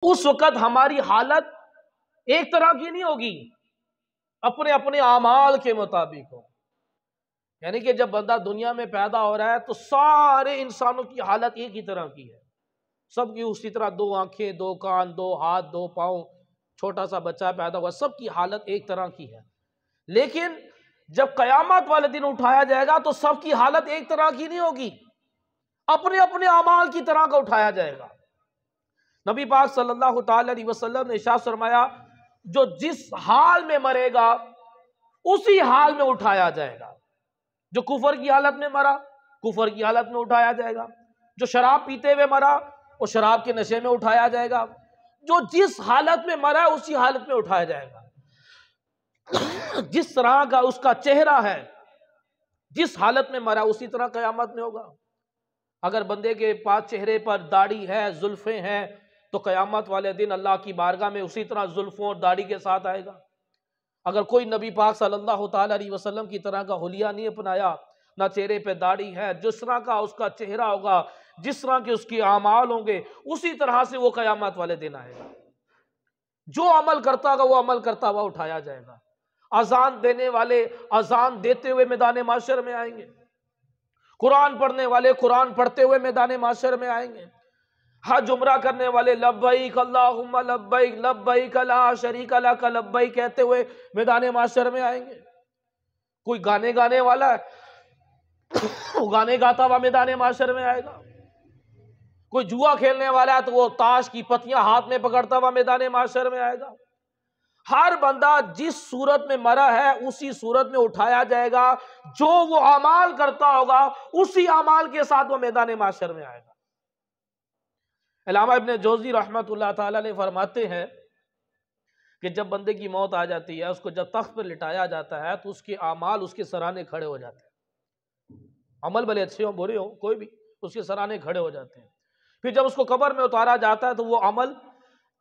اس وقت ہماری حالت ایک طرح کی نہیں ہوگی، اپنے اپنے اعمال کے مطابق ہو. یعنی کہ جب بندہ دنیا میں پیدا ہو رہا ہے تو سارے انسانوں کی حالت ایک ہی طرح کی ہے، سب کی اسی طرح 2 آنکھیں، 2 کان، 2 ہاتھ، 2 پاؤں. چھوٹا سا بچہ پیدا ہوا، سب کی حالت ایک طرح کی ہے. لیکن جب قیامت والے دن اٹھایا جائے گا تو سب کی حالت ایک طرح کی نہیں ہوگی، اپنے اپنے اعمال کی طرح کا اٹھایا جائے گا. نبی پاک صلی اللہ تعالی علیہ وسلم نے ارشاد فرمایا جو جس حال میں مرے گا اسی حال میں اٹھایا جائے گا. جو کفر کی حالت میں مرا کفر کی حالت میں اٹھایا جائے گا، جو شراب پیتے ہوئے مرا وہ شراب کے نشے میں اٹھایا جائے گا، جو جس حالت میں مرا اسی حالت میں اٹھایا جائے گا. جس طرح کا اس کا چہرہ ہے، جس حالت میں مرا اسی طرح قیامت میں ہوگا. اگر بندے کے پاس چہرے پر داڑھی ہے، زلفیں ہیں، تو قیامت والے دن اللہ کی بارگاہ میں اسی طرح زلفوں اور داڑھی کے ساتھ آئے گا. اگر کوئی نبی پاک صلی اللہ تعالی علیہ وسلم کی طرح کا حلیہ نہیں اپنایا، نہ چہرے پہ داڑھی ہے، جس طرح کا اس کا چہرہ ہوگا، جس طرح کے اس کے اعمال ہوں گے، اسی طرح سے وہ قیامت والے دن آئے گا. جو عمل کرتا ہوگا وہ عمل کرتا ہوا اٹھایا جائے گا. اذان دینے والے اذان دیتے ہوئے میدان محشر میں آئیں گے، قرآن پڑھنے والے قرآن پڑھتے ہوئے میدان محشر میں آئیں گے، حج عمرہ کرنے والے لبیک اللہم لبیک لبیک لا شریک لک لبیک کہتے ہوئے میدان محشر میں آئیں گے. کوئی گانے گانے والا ہے وہ گانے گاتا ہوا میدان محشر میں آئے گا. کوئی جوا کھیلنے والا ہے تو وہ تاش کی پتیاں ہاتھ میں پکڑتا ہوا میدان محشر میں آئے گا. ہر بندہ جس صورت میں مرا ہے اسی صورت میں اٹھایا جائے گا. جو وہ اعمال کرتا ہوگا اسی اعمال کے ساتھ وہ میدان محشر میں آئے گا. علامہ ابن جوزی رحمۃ اللہ تعالی علیہ فرماتے ہیں کہ جب بندے کی موت آ جاتی ہے، اس کو جب تخت پر لٹایا جاتا ہے تو اس کے اعمال اس کے سرانے کھڑے ہو جاتے ہیں. عمل بھلے اچھے ہوں برے ہوں کوئی بھی، اس کے سرانے کھڑے ہو جاتے ہیں. پھر جب اس کو قبر میں اتارا جاتا ہے تو وہ عمل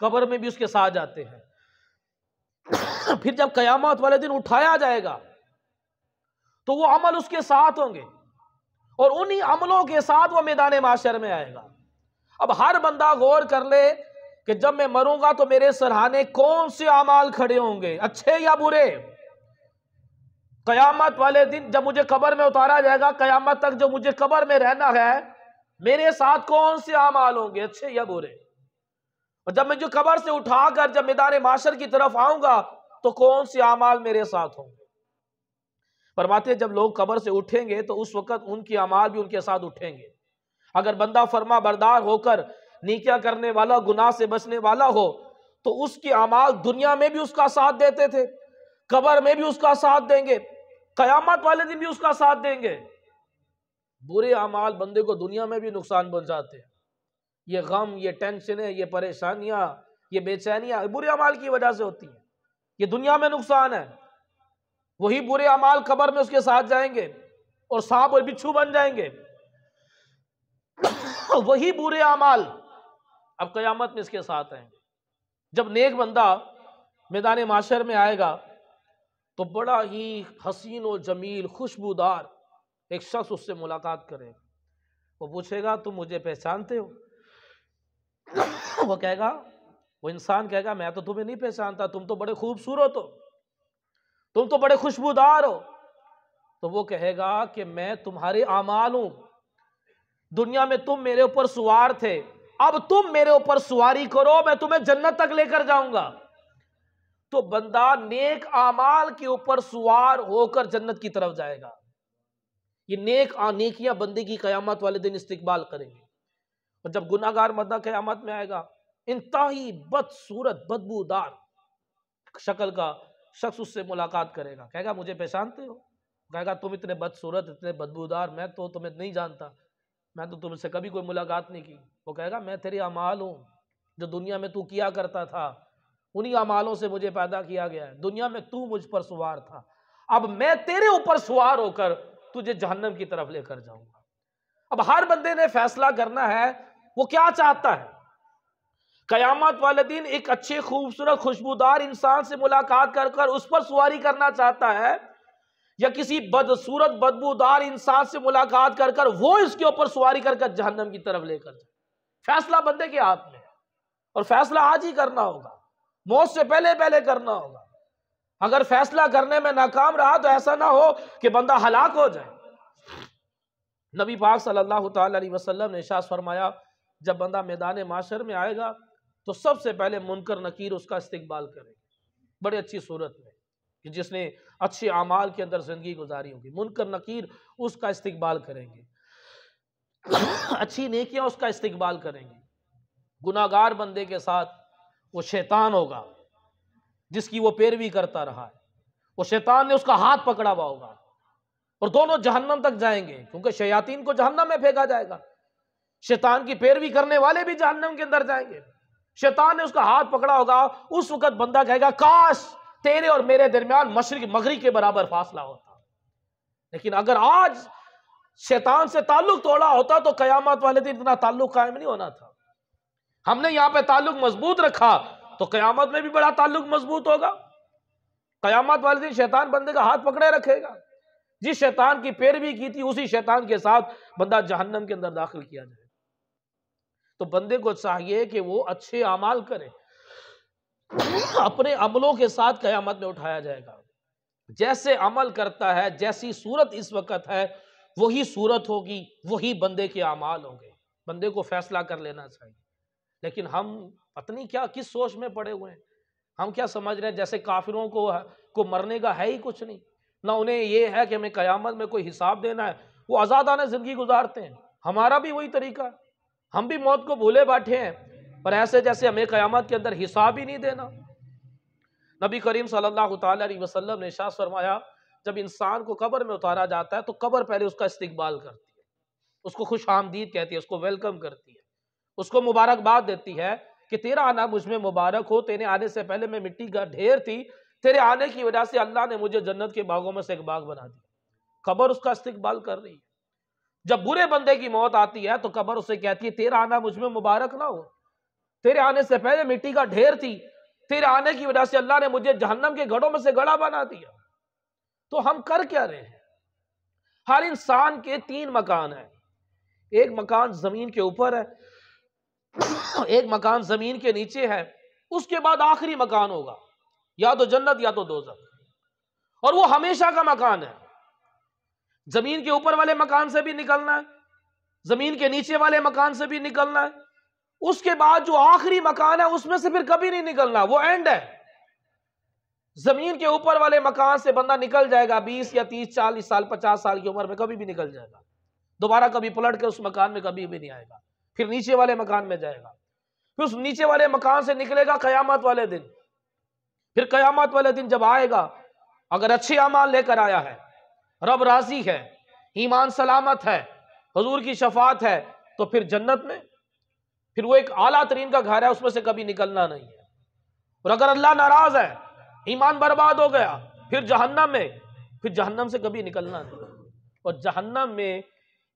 قبر میں بھی اس کے ساتھ جاتے ہیں. پھر جب قیامت والے دن اٹھایا جائے گا تو وہ عمل اس کے ساتھ ہوں گے اور انہی عملوں کے ساتھ وہ میدان محشر میں آئے گا. اب ہر بندہ غور کر لے کہ جب میں مروں گا تو میرے سرہانے کون سے اعمال کھڑے ہوں گے، اچھے یا برے. قیامت والے دن جب مجھے قبر میں اتارا جائے گا، قیامت تک جو مجھے قبر میں رہنا ہے، میرے ساتھ کون سے اعمال ہوں گے، اچھے یا برے. اور جب میں جو قبر سے اٹھا کر جب میدان محشر کی طرف آؤں گا تو کون سے اعمال میرے ساتھ ہوں گے. فرماتے ہیں جب لوگ قبر سے اٹھیں گے تو اس وقت ان کی اعمال بھی ان کے ساتھ اٹھیں گے. اگر بندہ فرما بردار ہو کر نیکیاں کرنے والا، گناہ سے بچنے والا ہو تو اس کے اعمال دنیا میں بھی اس کا ساتھ دیتے تھے، قبر میں بھی اس کا ساتھ دیں گے، قیامت والے دن بھی اس کا ساتھ دیں گے. برے اعمال بندے کو دنیا میں بھی نقصان پہنچاتے ہیں. یہ غم، یہ ٹینشنیں، یہ پریشانیاں، یہ بے چینیاں برے اعمال کی وجہ سے ہوتی ہیں. یہ دنیا میں نقصان ہے. وہی برے اعمال قبر میں اس کے ساتھ جائیں گے اور سانپ اور بچھو بن جائیں گے. وہی برے اعمال اب قیامت میں اس کے ساتھ آئیں گے. جب نیک بندہ میدان محشر میں آئے گا تو بڑا ہی حسین و جمیل خوشبودار ایک شخص اس سے ملاقات کرے گا. وہ پوچھے گا تم مجھے پہچانتے ہو؟ وہ کہے گا، وہ انسان کہے گا میں تو تمہیں نہیں پہچانتا، تم تو بڑے خوبصورت ہو، تم تو بڑے خوشبودار ہو. تو وہ کہے گا کہ میں تمہارے اعمال ہوں. دنیا میں تم میرے اوپر سوار تھے، اب تم میرے اوپر سواری کرو، میں تمہیں جنت تک لے کر جاؤں گا. تو بندہ نیک اعمال کے اوپر سوار ہو کر جنت کی طرف جائے گا. یہ نیکیاں بندے کی قیامت والے دن استقبال کریں گے. اور جب گناہ گار بندہ قیامت میں آئے گا، انتہائی بدصورت بدبودار شکل کا شخص اس سے ملاقات کرے گا. کہے گا مجھے پہچانتے ہو؟ کہے گا تم اتنے بدصورت اتنے بدبودار، میں تو تمہیں نہیں جانتا، میں تو تم سے کبھی کوئی ملاقات نہیں کی. وہ کہے گا میں تیرے اعمال ہوں، جو دنیا میں تو کیا کرتا تھا انہی اعمالوں سے مجھے پیدا کیا گیا ہے. دنیا میں تو مجھ پر سوار تھا، اب میں تیرے اوپر سوار ہو کر تجھے جہنم کی طرف لے کر جاؤں گا. اب ہر بندے نے فیصلہ کرنا ہے وہ کیا چاہتا ہے. قیامت والے دن ایک اچھے خوبصورت خوشبودار انسان سے ملاقات کر کر اس پر سواری کرنا چاہتا ہے، یا کسی بدصورت بدبودار انسان سے ملاقات کر کر وہ اس کے اوپر سواری کر کر جہنم کی طرف لے کر جائے. فیصلہ بندے کے ہاتھ میں ہے. اور فیصلہ آج ہی کرنا ہوگا، موت سے پہلے پہلے کرنا ہوگا۔ اگر فیصلہ کرنے میں ناکام رہا تو ایسا نہ ہو کہ بندہ ہلاک ہو جائے۔ نبی پاک صلی اللہ تعالی علیہ وسلم نے ارشاد فرمایا جب بندہ میدان معاشر میں آئے گا تو سب سے پہلے منکر نکیر اس کا استقبال کرے گا، بڑی اچھی صورت میں کہ جس نے اچھے اعمال کے اندر زندگی گزاری ہوگی، منکر نکیر اس کا استقبال کریں گے، اچھی نیکیاں اس کا استقبال کریں گے۔ گناہگار بندے کے ساتھ وہ شیطان ہوگا جس کی وہ پیروی کرتا رہا ہے، وہ شیطان نے اس کا ہاتھ پکڑا ہوا ہوگا اور دونوں جہنم تک جائیں گے، کیونکہ شیاطین کو جہنم میں پھینکا جائے گا، شیطان کی پیروی کرنے والے بھی جہنم کے اندر جائیں گے۔ شیطان نے اس کا ہاتھ پکڑا ہوگا، اس وقت بندہ کہے گا کاش تیرے اور میرے درمیان مشرق مغرب کے برابر فاصلہ ہوتا، لیکن اگر آج شیطان سے تعلق توڑا ہوتا تو قیامت والے دن اتنا تعلق قائم نہیں ہونا تھا۔ ہم نے یہاں پہ تعلق مضبوط رکھا تو قیامت میں بھی بڑا تعلق مضبوط ہوگا۔ قیامت والے دن شیطان بندے کا ہاتھ پکڑے رکھے گا، جس شیطان کی پیروی کی تھی اسی شیطان کے ساتھ بندہ جہنم کے اندر داخل کیا جائے۔ تو بندے کو چاہیے کہ وہ اچھے اعمال کرے، اپنے عملوں کے ساتھ قیامت میں اٹھایا جائے گا۔ جیسے عمل کرتا ہے، جیسی صورت اس وقت ہے وہی صورت ہوگی، وہی بندے کے اعمال ہوں گے۔ بندے کو فیصلہ کر لینا چاہیے، لیکن ہم پتہ نہیں کیا کس سوچ میں پڑے ہوئے ہیں، ہم کیا سمجھ رہے ہیں جیسے کافروں کو مرنے کا ہے ہی کچھ نہیں، نہ انہیں یہ ہے کہ ہمیں قیامت میں کوئی حساب دینا ہے، وہ آزادانہ زندگی گزارتے ہیں۔ ہمارا بھی وہی طریقہ ہے، ہم بھی موت کو بھولے بیٹھے ہیں، پر ایسے جیسے ہمیں قیامت کے اندر حساب ہی نہیں دینا۔ نبی کریم صلی اللہ تعالی علیہ وسلم نے ارشاد فرمایا جب انسان کو قبر میں اتارا جاتا ہے تو قبر پہلے اس کا استقبال کرتی ہے، اس کو خوش آمدید کہتی ہے، اس کو ویلکم کرتی ہے، اس کو مبارکباد دیتی ہے کہ تیرا آنا مجھ میں مبارک ہو، تیرے آنے سے پہلے میں مٹی کا ڈھیر تھی، تیرے آنے کی وجہ سے اللہ نے مجھے جنت کے باغوں میں سے ایک باغ بنا دیا۔ قبر اس کا استقبال کر رہی ہے۔ جب برے بندے کی موت آتی ہے تو قبر اسے کہتی ہے تیرا آنا مجھ میں مبارک نہ ہو، تیرے آنے سے پہلے مٹی کا ڈھیر تھی، تیرے آنے کی وجہ سے اللہ نے مجھے جہنم کے گڑھوں میں سے گڑھا بنا دیا۔ تو ہم کر کیا رہے ہیں؟ ہر انسان کے 3 مکان ہیں، ایک مکان زمین کے اوپر ہے، ایک مکان زمین کے نیچے ہے، اس کے بعد آخری مکان ہوگا یا تو جنت یا تو دوزخ، اور وہ ہمیشہ کا مکان ہے۔ زمین کے اوپر والے مکان سے بھی نکلنا ہے، زمین کے نیچے والے مکان سے بھی نکلنا ہے، اس کے بعد جو آخری مکان ہے اس میں سے پھر کبھی نہیں نکلنا، وہ اینڈ ہے۔ زمین کے اوپر والے مکان سے بندہ نکل جائے گا 20 یا 30 40 سال 50 سال کی عمر میں، کبھی بھی نکل جائے گا، دوبارہ کبھی پلٹ کے اس مکان میں کبھی بھی نہیں آئے گا، پھر نیچے والے مکان میں جائے گا، پھر اس نیچے والے مکان سے نکلے گا قیامت والے دن، پھر قیامت والے دن جب آئے گا اگر اچھے اعمال لے کر آیا ہے، رب راضی ہے، ایمان سلامت ہے، حضور کی شفاعت ہے، تو پھر جنت میں، پھر وہ ایک اعلیٰ ترین کا گھر ہے، اس میں سے کبھی نکلنا نہیں ہے۔ اور اگر اللہ ناراض ہے، ایمان برباد ہو گیا، پھر جہنم میں، پھر جہنم سے کبھی نکلنا نہیں، اور جہنم میں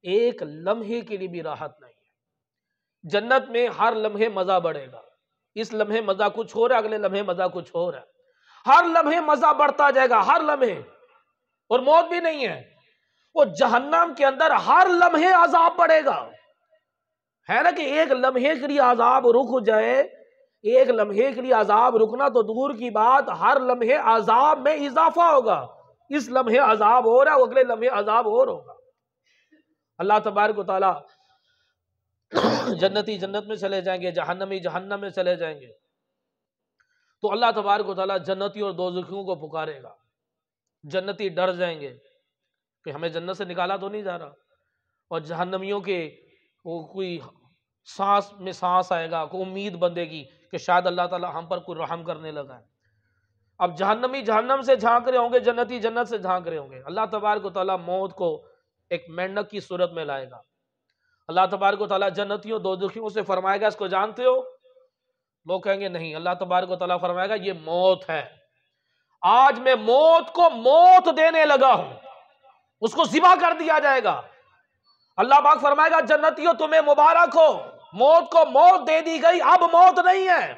ایک لمحے کے لیے بھی راحت نہیں ہے۔ جنت میں ہر لمحے مزہ بڑھے گا، اس لمحے مزہ کچھ ہو رہا ہے، اگلے لمحے مزہ کچھ ہو رہا ہے، ہر لمحے مزہ بڑھتا جائے گا، ہر لمحے، اور موت بھی نہیں ہے۔ وہ جہنم کے اندر ہر لمحے عذاب بڑھے گا، ہے نا کہ ایک لمحے کے لیے عذاب رک جائے، ایک لمحے کے لیے عذاب رکنا تو دور کی بات، ہر لمحے عذاب میں اضافہ ہوگا، اس لمحے عذاب ہو رہا ہے، اگلے لمحے عذاب اور ہوگا۔ اللہ تبارک و تعالی جنتی جنت میں چلے جائیں گے، جہنمی جہنم میں چلے جائیں گے، تو اللہ تبارک و تعالی جنتی اور دوزخیوں کو پکارے گا، جنتی ڈر جائیں گے کہ ہمیں جنت سے نکالا تو نہیں جا رہا، اور جہنمیوں کے کوئی سانس میں سانس آئے گا، کوئی امید بندے گی کہ شاید اللہ تعالی ہم پر کوئی رحم کرنے لگا ہے۔ اب جہنمی جہنم سے جھانک رہے ہوں گے، جنتی جنت سے جھانک رہے ہوں گے۔ اللہ تبارک و تعالی موت کو ایک مینڈک کی صورت میں لائے گا۔ اللہ تبارک و تعالی جنتیوں دوزخیوں سے فرمائے گا اس کو جانتے ہو؟ لوگ کہیں گے نہیں۔ اللہ تبارک و تعالی فرمائے گا یہ موت ہے، آج میں موت کو موت دینے لگا ہوں، اس کو ذبح کر دیا جائے گا۔ اللہ پاک فرمائے گا جنتیوں تمہیں مبارک ہو، موت کو موت دے دی گئی، اب موت نہیں ہے،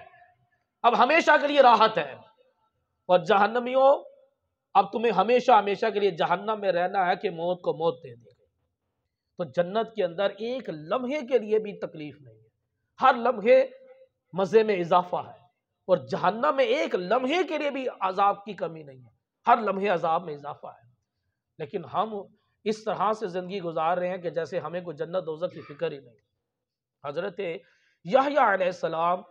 اب ہمیشہ کے لیے راحت ہے، اور جہنمیوں اب تمہیں ہمیشہ ہمیشہ کے لیے جہنم میں رہنا ہے کہ موت کو موت دے دی گئی۔ تو جنت کے اندر ایک لمحے کے لیے بھی تکلیف نہیں ہے، ہر لمحے مزے میں اضافہ ہے، اور جہنم میں ایک لمحے کے لیے بھی عذاب کی کمی نہیں ہے، ہر لمحے عذاب میں اضافہ ہے۔ لیکن ہم اس طرح سے زندگی گزار رہے ہیں کہ جیسے ہمیں کوئی جنت دوزخ کی فکر ہی نہیں۔ حضرت یحییٰ علیہ السلام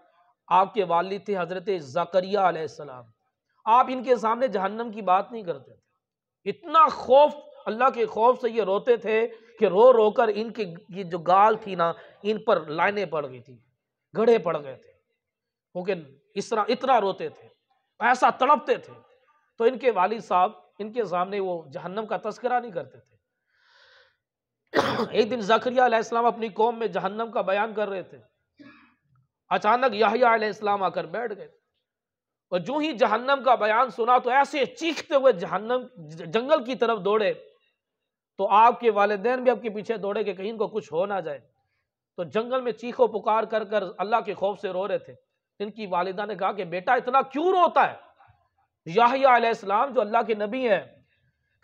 آپ کے والد تھے، حضرت زکریا علیہ السلام، آپ ان کے سامنے جہنم کی بات نہیں کرتے تھے، اتنا خوف، اللہ کے خوف سے یہ روتے تھے کہ رو رو کر ان کے یہ جو گال تھی نا، ان پر لائنیں پڑ گئی تھی، گڑھے پڑ گئے تھے، کیونکہ اس طرح اتنا روتے تھے، ایسا تڑپتے تھے۔ تو ان کے والد صاحب ان کے سامنے وہ جہنم کا تذکرہ نہیں کرتے تھے۔ ایک دن زکریا علیہ السلام اپنی قوم میں جہنم کا بیان کر رہے تھے، اچانک یحییٰ علیہ السلام آ کر بیٹھ گئے، اور جو ہی جہنم کا بیان سنا تو ایسے چیختے ہوئے جہنم جنگل کی طرف دوڑے۔ تو آپ کے والدین بھی آپ کے پیچھے دوڑے کہ کہیں ان کو کچھ ہو نہ جائے، تو جنگل میں چیخو پکار کر کر اللہ کے خوف سے رو رہے تھے۔ ان کی والدہ نے کہا کہ بیٹا اتنا کیوں روتا ہے؟ یحییٰ علیہ السلام جو اللہ کے نبی ہیں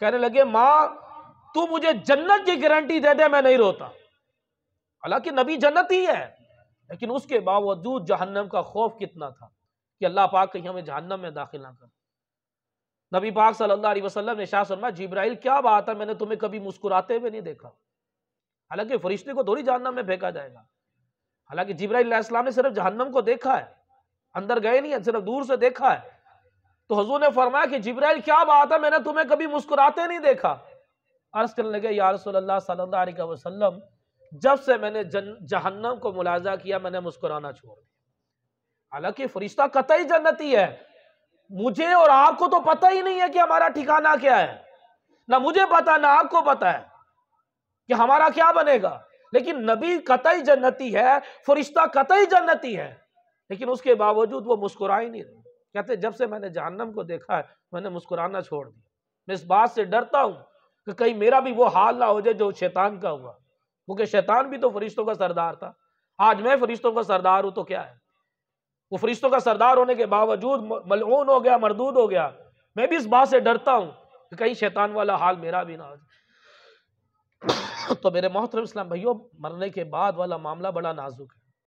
کہنے لگے ماں تو مجھے جنت کی گارنٹی دے دے، میں نہیں روتا۔ حالانکہ نبی جنتی ہے، لیکن اس کے باوجود جہنم کا خوف کتنا تھا کہ اللہ پاک کہیں ہمیں جہنم میں داخل نہ کر۔ نبی پاک صلی اللہ علیہ وسلم نے ارشاد فرمایا جبرائیل کیا بات ہے، میں نے تمہیں کبھی مسکراتے ہوئے نہیں دیکھا۔ حالانکہ فرشتے کو تھوڑی جہنم میں پھینکا جائے گا، حالانکہ جبرائیل علیہ السلام نے صرف جہنم کو دیکھا ہے، اندر گئے نہیں ہیں، صرف دور سے دیکھا ہے۔ تو حضور نے فرمایا کہ جبرائیل کیا بات ہے، میں نے تمہیں کبھی مسکراتے نہیں دیکھا۔ عرض کرنے لگے یا رسول اللہ صلی اللہ علیہ وسلم جب سے میں نے جہنم کو ملاحظہ کیا میں نے مسکرانا چھوڑ دیا۔ حالانکہ فرشتہ قطعی جنتی ہے، مجھے اور آپ کو تو پتہ ہی نہیں ہے کہ ہمارا ٹھکانہ کیا ہے، نہ مجھے پتا نہ آپ کو پتا ہے کہ ہمارا کیا بنے گا، لیکن نبی قطعی جنتی ہے، فرشتہ قطعی جنتی ہے، لیکن اس کے باوجود وہ مسکرا ہی نہیں رہے۔ کہتے جب سے میں نے جہنم کو دیکھا ہے میں نے مسکرانا چھوڑ دیا۔ میں اس بات سے ڈرتا ہوں کہ کہیں میرا بھی وہ حال نہ ہو جائے جو شیطان کا ہوا، کیونکہ شیطان بھی تو فرشتوں کا سردار تھا۔ آج میں فرشتوں کا سردار ہوں تو کیا ہے، وہ فرشتوں کا سردار ہونے کے باوجود ملعون ہو گیا، مردود ہو گیا۔ میں بھی اس بات سے ڈرتا ہوں کہ کہیں شیطان والا حال میرا بھی نہ ہو جائے۔ تو میرے محترم اسلام بھائیوں، مرنے کے بعد والا معاملہ بڑا نازک ہے۔